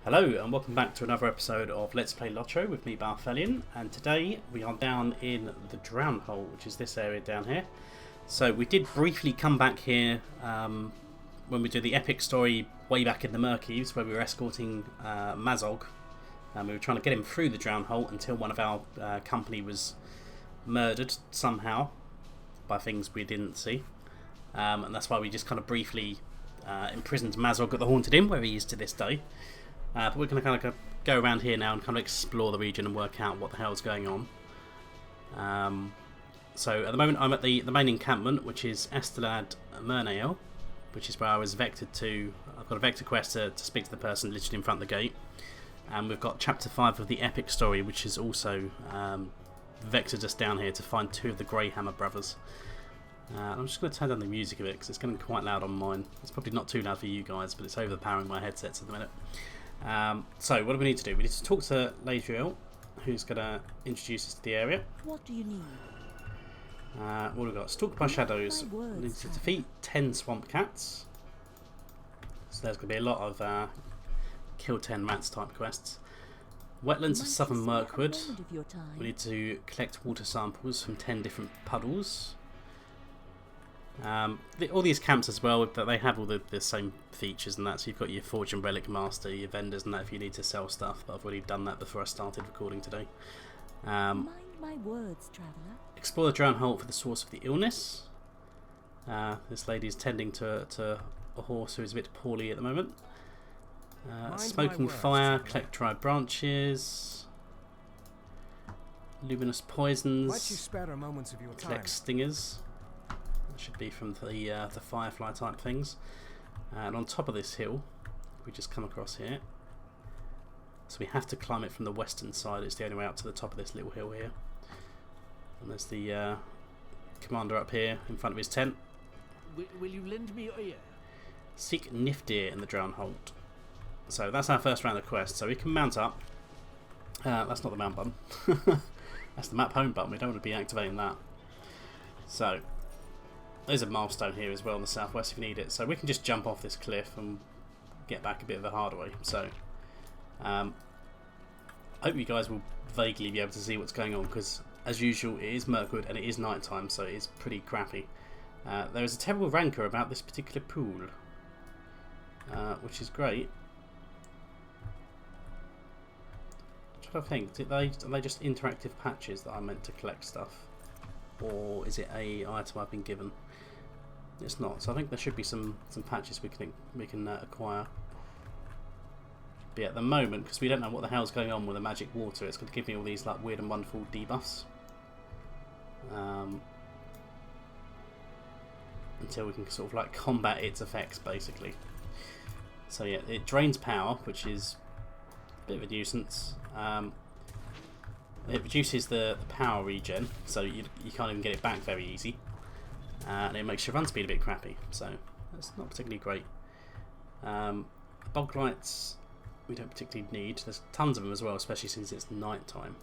Hello and welcome back to another episode of Let's Play LOTRO with me, Balthelion, and today we are down in the Drownholt, which is this area down here. So we did briefly come back here when we did the epic story way back in the Mirkwood, where we were escorting Mazog, and we were trying to get him through the Drownholt until one of our company was murdered somehow by things we didn't see, and that's why we just kind of briefly imprisoned Mazog at the Haunted Inn, where he is to this day. But we're going to kind of go around here now and kind of explore the region and work out what the hell's going on. So at the moment I'm at the main encampment, which is Estelad Murnael, which is where I was vectored to. I've got a vector quest to speak to the person literally in front of the gate. And we've got chapter 5 of the epic story, which has also vectored us down here to find two of the Greyhammer brothers. I'm just going to turn down the music a bit because it's getting quite loud on mine. It's probably not too loud for you guys, but it's overpowering my headsets at the minute. So what do we need to do? We need to talk to Laurelin, who's going to introduce us to the area. What do you need? What have we got? Stalked by shadows. We need to defeat 10 swamp cats. So there's going to be a lot of kill 10 rats type quests. Wetlands of southern Mirkwood. We need to collect water samples from 10 different puddles. All these camps as well, they have all the same features and that. So you've got your Fortune Relic Master, your vendors and that if you need to sell stuff, but I've already done that before I started recording today. Mind my words, traveller. Explore the Drownholt for the source of the illness. This lady is tending to a horse who is a bit poorly at the moment. Smoking fire, collect dry branches. Luminous poisons. Let you spare a moments of your time. Collect stingers. That should be from the firefly type things. And on top of this hill, we just come across here. So we have to climb it from the western side. It's the only way up to the top of this little hill here. And there's the commander up here in front of his tent. Will you lend me your ear? Seek Nifdir in the Drownholt. So that's our first round of quest. So we can mount up. That's not the mount button. That's the map home button. We don't want to be activating that. So there's a milestone here as well in the southwest if you need it. So we can just jump off this cliff and get back a bit of the hard way. So I hope you guys will vaguely be able to see what's going on, because as usual it is Mirkwood and it is night time, so it is pretty crappy. There is a terrible rancor about this particular pool, which is great. I'm trying to think, are they just interactive patches that I'm meant to collect stuff? Or is it a item I've been given? It's not, so I think there should be some patches we can acquire. But yeah, at the moment, because we don't know what the hell's going on with the magic water, it's going to give me all these like weird and wonderful debuffs. Until we can sort of like combat its effects, basically. So yeah, it drains power, which is a bit of a nuisance. It reduces the power regen, so you can't even get it back very easy. And it makes your run speed a bit crappy, so that's not particularly great. Bog lights we don't particularly need. There's tons of them as well, especially since it's night time.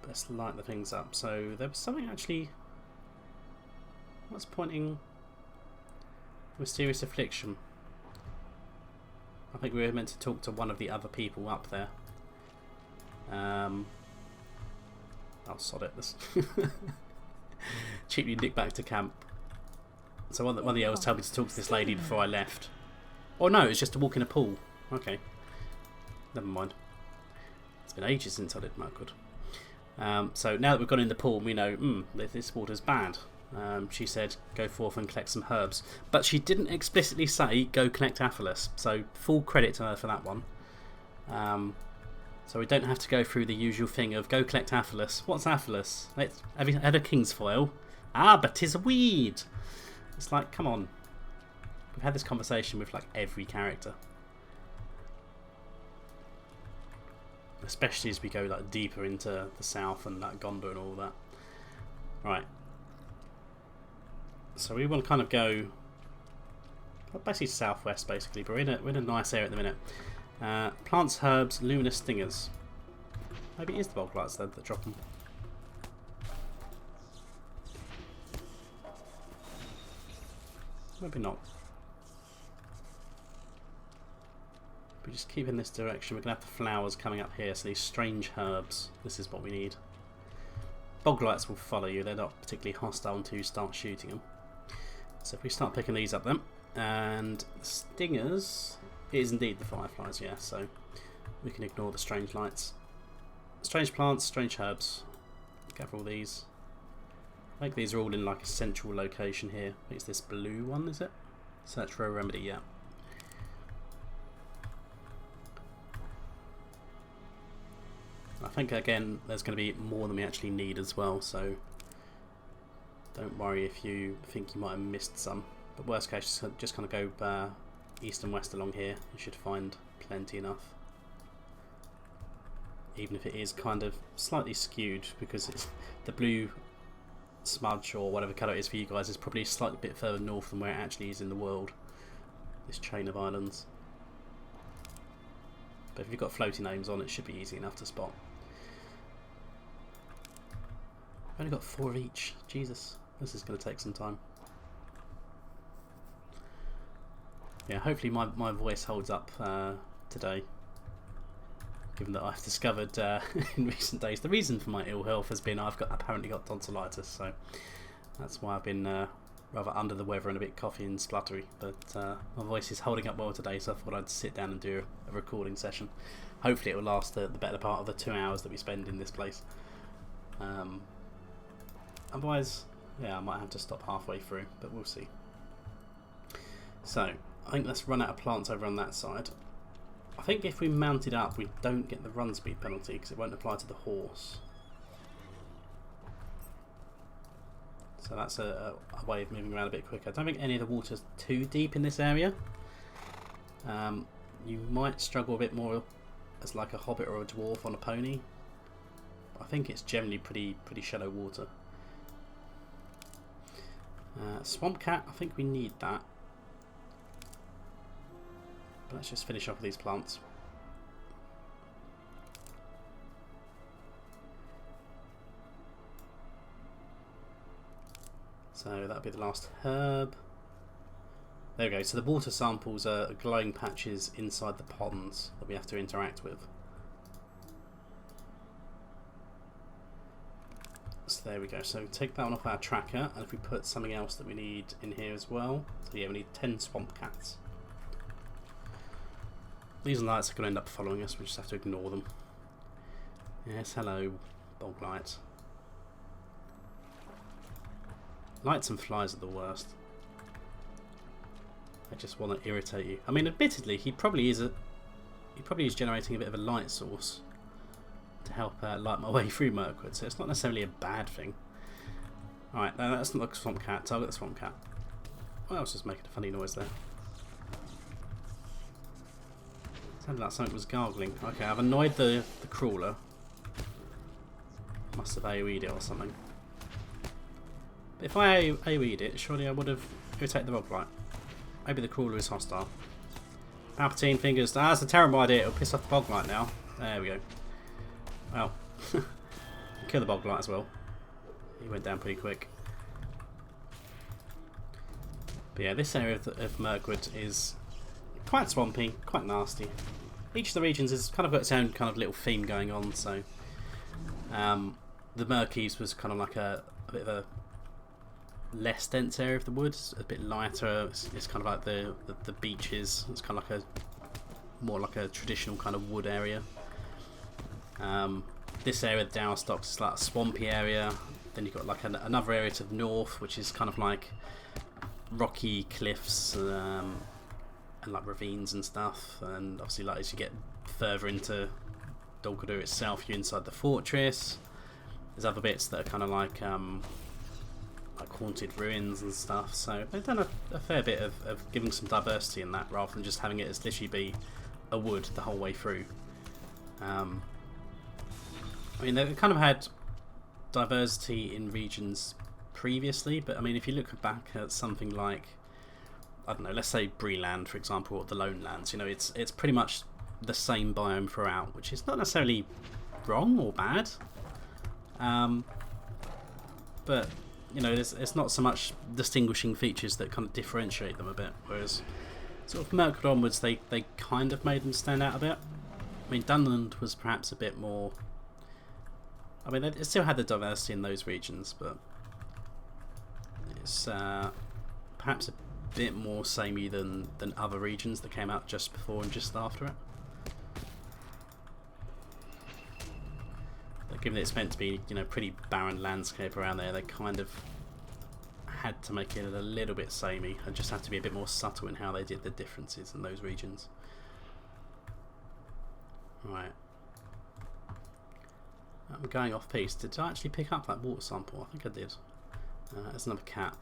Let's light the things up. So there was something actually. What's pointing? Mysterious affliction. I think we were meant to talk to one of the other people up there. I'll sod it. This cheaply nick back to camp. So one of the elves told me to talk to this lady before I left. Oh no, it's just to walk in a pool. Okay, never mind. It's been ages since I did Mirkwood. So now that we've gone in the pool, we know this water's bad. She said go forth and collect some herbs, but she didn't explicitly say go collect Aphilus. So full credit to her for that one. So we don't have to go through the usual thing of go collect Aphilus. What's Aphilus? Have you had a king's foil? Ah, but 'tis a weed. It's like, come on. We've had this conversation with like every character. Especially as we go like deeper into the south and like Gondor and all that. Right. So we want to kind of go basically southwest, basically, but we're in a nice area at the minute. Plants, herbs, luminous stingers. Maybe it is the bog lights that drop them. Maybe not. We just keep in this direction. We're going to have the flowers coming up here, so these strange herbs. This is what we need. Boglights will follow you. They're not particularly hostile until you start shooting them. So if we start picking these up then. And stingers, it is indeed the fireflies, yeah, so we can ignore the strange lights. Strange plants, strange herbs. Gather all these. I think these are all in like a central location here. It's this blue one, is it? Search for a remedy, yeah. I think again there's going to be more than we actually need as well, so don't worry if you think you might have missed some. But worst case, just kind of go east and west along here. You should find plenty enough. Even if it is kind of slightly skewed, because it's the blue smudge or whatever colour it is for you guys is probably a slightly bit further north than where it actually is in the world. This chain of islands. But if you've got floating names on, it should be easy enough to spot. I've only got 4 of each. Jesus, this is going to take some time. Yeah, hopefully my voice holds up today, given that I've discovered in recent days the reason for my ill health has been apparently got tonsillitis, so that's why I've been rather under the weather and a bit coffee and spluttery. But my voice is holding up well today, so I thought I'd sit down and do a recording session. Hopefully it will last the better part of the 2 hours that we spend in this place. Otherwise, yeah, I might have to stop halfway through, but we'll see. So, I think let's run out of plants over on that side. I think if we mount it up, we don't get the run speed penalty because it won't apply to the horse. So that's a way of moving around a bit quicker. I don't think any of the water's too deep in this area. You might struggle a bit more as like a hobbit or a dwarf on a pony. I think it's generally pretty shallow water. Swamp cat, I think we need that. But let's just finish off with these plants. So that'll be the last herb. There we go. So the water samples are glowing patches inside the ponds that we have to interact with. So there we go. So take that one off our tracker, and if we put something else that we need in here as well. So yeah, we need 10 swamp cats. These lights are going to end up following us, we just have to ignore them. Yes, hello, bog light. Lights and flies are the worst. They just want to irritate you. I mean, admittedly, he probably is generating a bit of a light source to help light my way through Mirkwood, so it's not necessarily a bad thing. Alright, now that's not the swamp cat. Target the swamp cat. What else is making a funny noise there? Sounded like something was gargling. Okay, I've annoyed the crawler. Must have AoE'd it or something. But if I AoE'd it, surely I would have irritated the roguelite. Maybe the crawler is hostile. Palpatine fingers. That's a terrible idea. It'll piss off the boglight now. There we go. Well, kill the boglight as well. He went down pretty quick. But yeah, this area of Mirkwood is quite swampy, quite nasty. Each of the regions has kind of got its own kind of little theme going on. So the Murkies was kind of like a bit of a less dense area of the woods, a bit lighter. It's kind of like the beaches. It's kind of like more like a traditional kind of wood area. This area, the Downstocks, is like a swampy area. Then you've got like another area to the north, which is kind of like rocky cliffs and like ravines and stuff. And obviously, like as you get further into Dol Guldur itself, you're inside the fortress. There's other bits that are kind of like haunted ruins and stuff. So they've done a fair bit of giving some diversity in that, rather than just having it as literally be a wood the whole way through. I mean, they've kind of had diversity in regions previously, but I mean, if you look back at something like, I don't know, let's say Breland, for example, or the Lone Lands, you know, it's pretty much the same biome throughout, which is not necessarily wrong or bad. But you know, it's not so much distinguishing features that kind of differentiate them a bit. Whereas Sort of Mirkwood onwards, they kind of made them stand out a bit. I mean, Dunland was perhaps a bit more... I mean, they still had the diversity in those regions, but it's perhaps a bit more samey than other regions that came out just before and just after it. But given that it's meant to be, you know, pretty barren landscape around there, they kind of had to make it a little bit samey and just had to be a bit more subtle in how they did the differences in those regions. Right. I'm going off piece. Did I actually pick up that water sample? I think I did. There's another cat.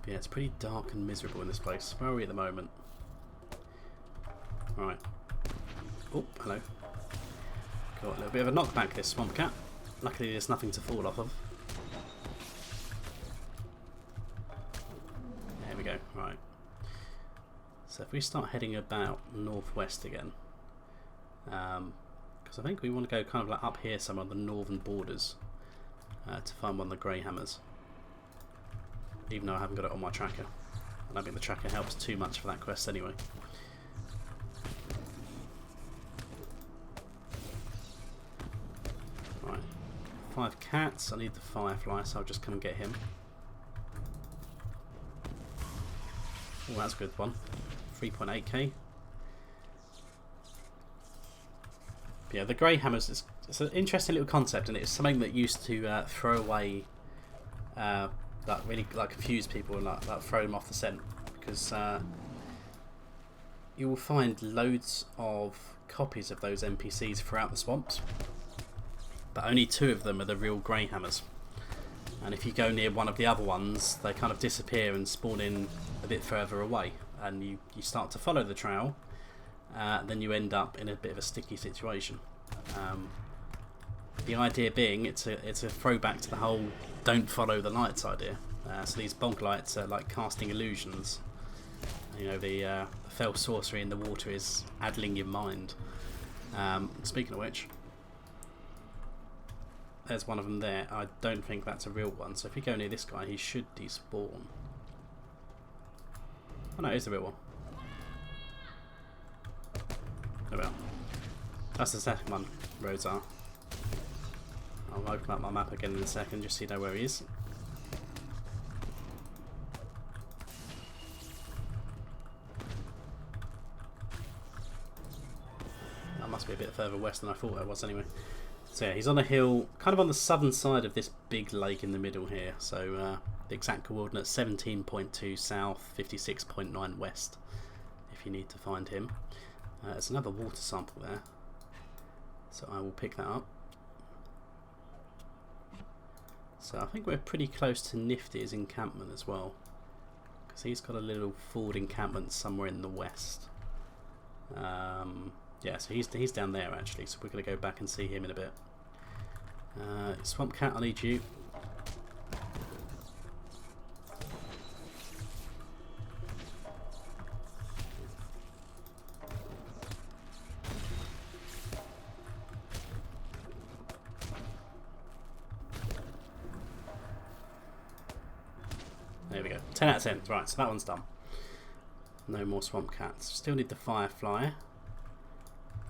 But yeah, it's pretty dark and miserable in this place. Where are we at the moment? Right. Oh, hello. Got a little bit of a knockback, this swamp cat. Luckily there's nothing to fall off of. There we go, right. So if we start heading about northwest again, because I think we want to go kind of like up here somewhere on the northern borders to find one of the grey hammers. Even though I haven't got it on my tracker. I don't think the tracker helps too much for that quest anyway. Right, 5 cats. I need the firefly, so I'll just come and get him. Oh, that's a good one. 3.8k. Yeah, the grey hammers, it's an interesting little concept, and it's something that used to throw away, like really like confuse people and like throw them off the scent, because you will find loads of copies of those NPCs throughout the swamps, but only 2 of them are the real grey hammers. And if you go near one of the other ones, they kind of disappear and spawn in a bit further away, and you start to follow the trail. Then you end up in a bit of a sticky situation. The idea being, it's a throwback to the whole "don't follow the lights" idea. So these bonk lights are like casting illusions. You know, the fell sorcery in the water is addling your mind. Speaking of which, there's one of them there. I don't think that's a real one. So if you go near this guy, he should despawn. Oh no, it is the real one. Oh well. That's the second one, roads are. I'll open up my map again in a second just so you know where he is. That must be a bit further west than I thought it was anyway. So yeah, he's on a hill, kind of on the southern side of this big lake in the middle here. So the exact coordinates 17.2 south, 56.9 west, if you need to find him. There's another water sample there, so I will pick that up. So I think we're pretty close to Nifty's encampment as well, because he's got a little forward encampment somewhere in the west. Yeah, so he's down there actually, so we're going to go back and see him in a bit. Swamp Cat, I need you. There we go. 10 out of 10. Right, so that one's done. No more swamp cats. Still need the firefly.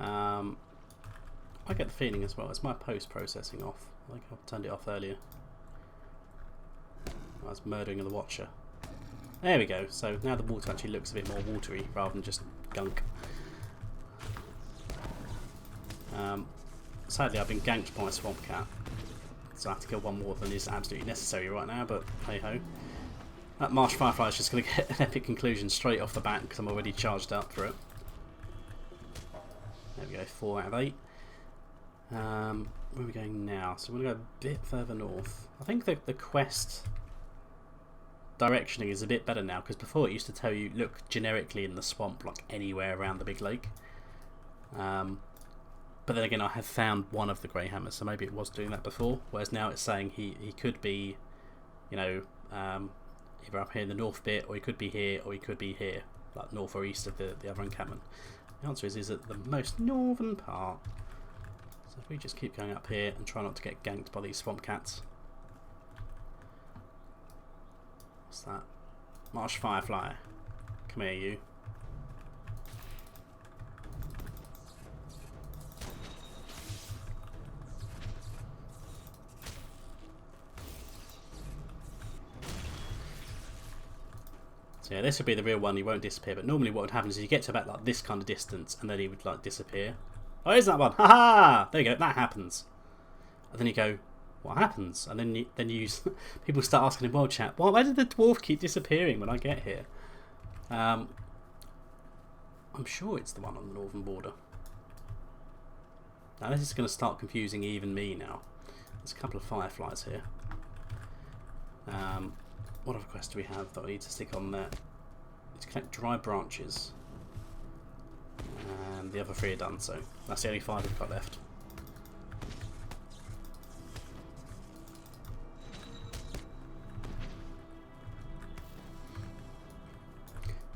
I get the feeling as well, it's my post-processing off. I think I turned it off earlier. I was murdering the watcher. There we go. So now the water actually looks a bit more watery rather than just gunk. Sadly, I've been ganked by a swamp cat, so I have to kill one more than is absolutely necessary right now, but hey ho. That marsh firefly is just going to get an epic conclusion straight off the bat because I'm already charged up for it. There we go, 4 out of 8. Where are we going now? So we're going to go a bit further north. I think the quest directioning is a bit better now, because before it used to tell you look generically in the swamp, like anywhere around the big lake. But then again, I have found one of the grey hammers, so maybe it was doing that before, whereas now it's saying he could be, you know, either up here in the north bit, or he could be here, or he could be here, like north or east of the other encampment. The answer is at the most northern part. So if we just keep going up here and try not to get ganked by these swamp cats. What's that? Marsh firefly. Come here, you. So yeah, this would be the real one. He won't disappear. But normally, what would happen is you get to about like this kind of distance, and then he would like disappear. Oh, here's that one. Ha ha! There you go. That happens. And then you go, what happens? And then people start asking in world chat, well, why did the dwarf keep disappearing when I get here? I'm sure it's the one on the northern border. Now this is going to start confusing even me now. There's a couple of fireflies here. What other quest do we have that I need to stick on there? Need to collect dry branches. And the other 3 are done, so that's the only 5 we've got left.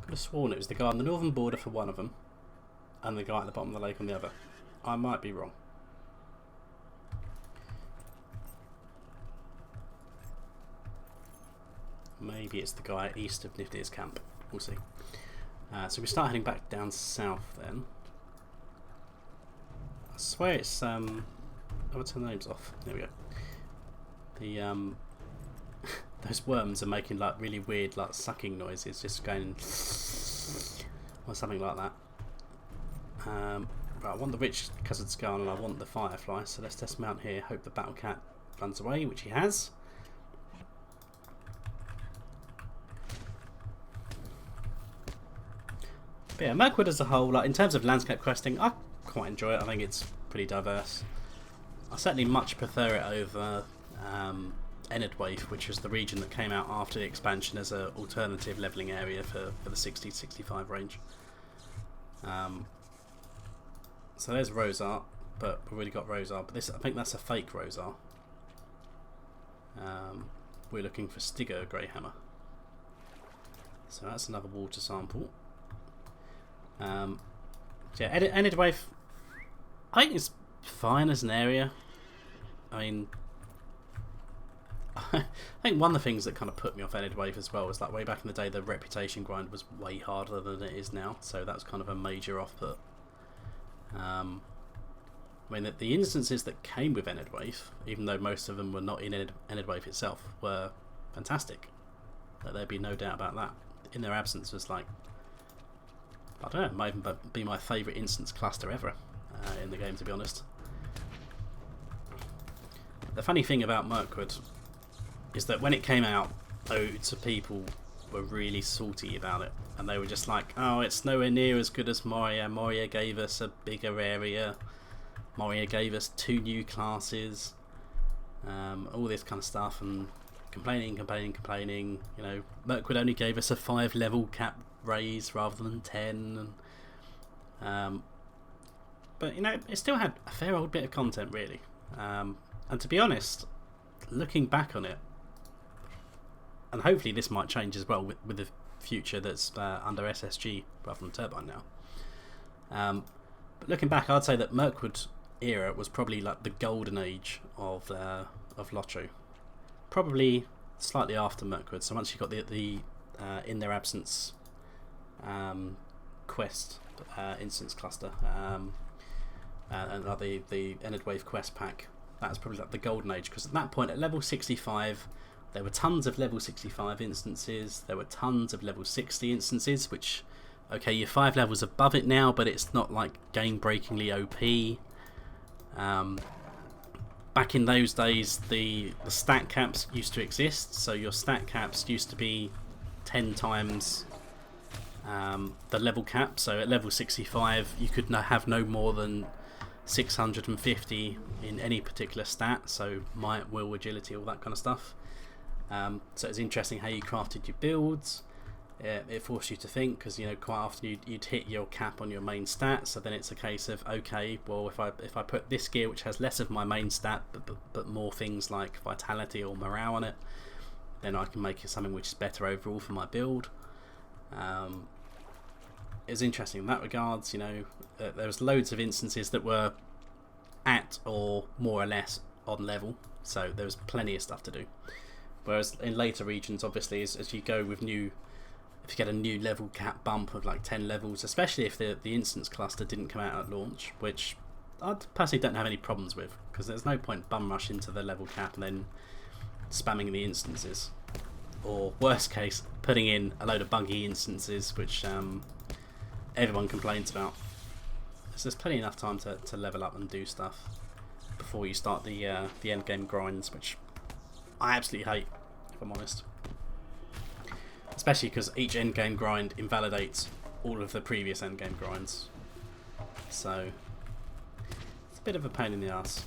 Could have sworn it was the guy on the northern border for one of them, and the guy at the bottom of the lake on the other. I might be wrong. Maybe it's the guy east of Nifty's camp. We'll see. So we start heading back down south then. I swear it's oh, I'll turn the names off. There we go. The those worms are making like really weird like sucking noises, just going or something like that. Right, I want the rich cousin skull and I want the firefly, so let's dismount here, hope the battle cat runs away, which he has. But yeah, Mirkwood as a whole, like in terms of landscape questing, I quite enjoy it. I think it's pretty diverse. I certainly much prefer it over Enedwaith, which was the region that came out after the expansion as an alternative levelling area for the 60-65 range. So there's Rosar, but we've already got Rosar, but this, I think that's a fake Rosar. We're looking for Stigger Greyhammer. So that's another water sample. Yeah, Enedwaith, I think it's fine as an area. I mean, I think one of the things that kind of put me off Enedwaith as well was like way back in the day the reputation grind was way harder than it is now, so that's kind of a major off-put. I mean, the instances that came with Enedwaith, even though most of them were not in Enedwaith itself, were fantastic. There'd be no doubt about that. In their absence was like, I don't know, it might even be my favourite instance cluster ever in the game, to be honest. The funny thing about Mirkwood is that when it came out, loads of people were really salty about it, and they were just like, oh, it's nowhere near as good as Moria. Moria gave us a bigger area. Moria gave us 2 new classes. All this kind of stuff, and complaining. You know, Mirkwood only gave us a 5 level cap raise rather than 10, and but you know, it still had a fair old bit of content really, and to be honest, looking back on it, and hopefully this might change as well with the future that's under SSG rather than Turbine now, but looking back, I'd say that Mirkwood era was probably like the golden age of LOTRO, probably slightly after Mirkwood. So once you got the in their absence quest instance cluster, and like the Enedwaith quest pack, that's probably like the golden age, because at that point at level 65 there were tons of level 65 instances, there were tons of level 60 instances, which, okay, you're 5 levels above it now, but it's not like game breakingly OP. Back in those days the stat caps used to exist, so your stat caps used to be 10 times the level cap. So at level 65 you could have no more than 650 in any particular stat, so might, will, agility, all that kind of stuff. So it's interesting how you crafted your builds. It forced you to think, because you know, quite often you'd hit your cap on your main stat, so then it's a case of, okay, well, if I put this gear which has less of my main stat but more things like vitality or morale on it, then I can make it something which is better overall for my build. It was interesting in that regards. You know, there was loads of instances that were at or more or less on level, so there was plenty of stuff to do. Whereas in later regions, obviously, as you go with new if you get a new level cap bump of like 10 levels, especially if the instance cluster didn't come out at launch, which I personally don't have any problems with, because there's no point bum rush into the level cap and then spamming the instances, or worst case putting in a load of buggy instances which everyone complains about. So there's plenty enough time to level up and do stuff before you start the end game grinds, which I absolutely hate, if I'm honest. Especially because each end game grind invalidates all of the previous end game grinds. So it's a bit of a pain in the ass.